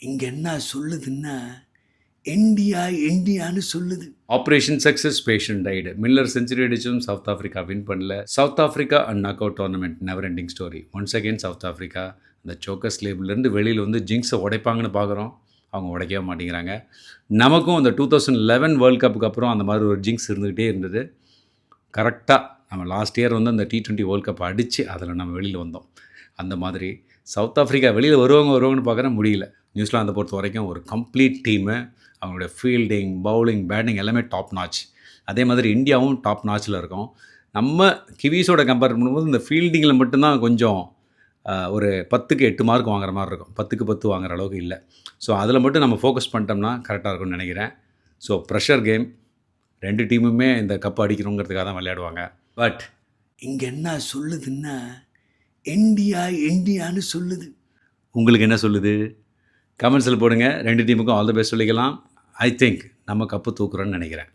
இங்க என்ன சொல்லுதுன்னா, இந்தியா இந்தியான்னு சொல்லுது. Operation success patient died. Miller century அடிச்சும் சவுத் ஆஃப்ரிக்கா வின் பண்ணல. South Africa and knock out tournament never ending story. Once again South Africa அந்த சோக்கஸ் லேபிள்லேருந்து வெளியில் வந்து ஜிங்ஸை உடைப்பாங்கன்னு பார்க்குறோம். அவங்க உடைக்கவே மாட்டேங்கிறாங்க. நமக்கும் அந்த 2011 வேர்ல்ட் கப்புக்கு அப்புறம் அந்த மாதிரி ஒரு ஜிங்ஸ் இருந்துக்கிட்டே இருந்தது. கரெக்டாக நம்ம லாஸ்ட் இயர் வந்து அந்த T20 வேர்ல்ட் கப் அடித்து அதில் நம்ம வெளியில் வந்தோம். அந்த மாதிரி சவுத் ஆஃப்ரிக்கா வெளியில் வருவாங்கன்னு பார்க்குறேன், முடியல. நியூசிலாந்தை பொறுத்த வரைக்கும் ஒரு கம்ப்ளீட் டீமு. அவங்களுடைய ஃபீல்டிங், பவுலிங், பேட்டிங் எல்லாமே டாப் நாச். அதே மாதிரி இந்தியாவும் டாப் நாச்சில் இருக்கும். நம்ம கிவீஸோட கம்பேர் பண்ணும்போது இந்த ஃபீல்டிங்கில் மட்டும்தான் கொஞ்சம் ஒரு 10க்கு 8 மார்க் வாங்குற மாதிரி இருக்கும். 10க்கு 10 வாங்குற அளவுக்கு இல்லை. ஸோ அதில் மட்டும் நம்ம ஃபோக்கஸ் பண்ணிட்டோம்னா கரெக்டாக இருக்கும்னு நினைக்கிறேன். So pressure game. 2 டீமுமே இந்த கப் அடிக்கணுங்கிறதுக்காக தான் விளையாடுவாங்க. பட் இங்க என்ன சொல்லுதுன்னா, இந்தியா இந்தியான்னு சொல்லுது. உங்களுக்கு என்ன சொல்லுது? கமெண்ட்ஸில் போடுங்க. 2 டீமுக்கும் ஆல் தி பெஸ்ட் சொல்லிக்கலாம். ஐ திங்க் நம்ம கப்பு தூக்குறோன்னு நினைக்கிறேன்.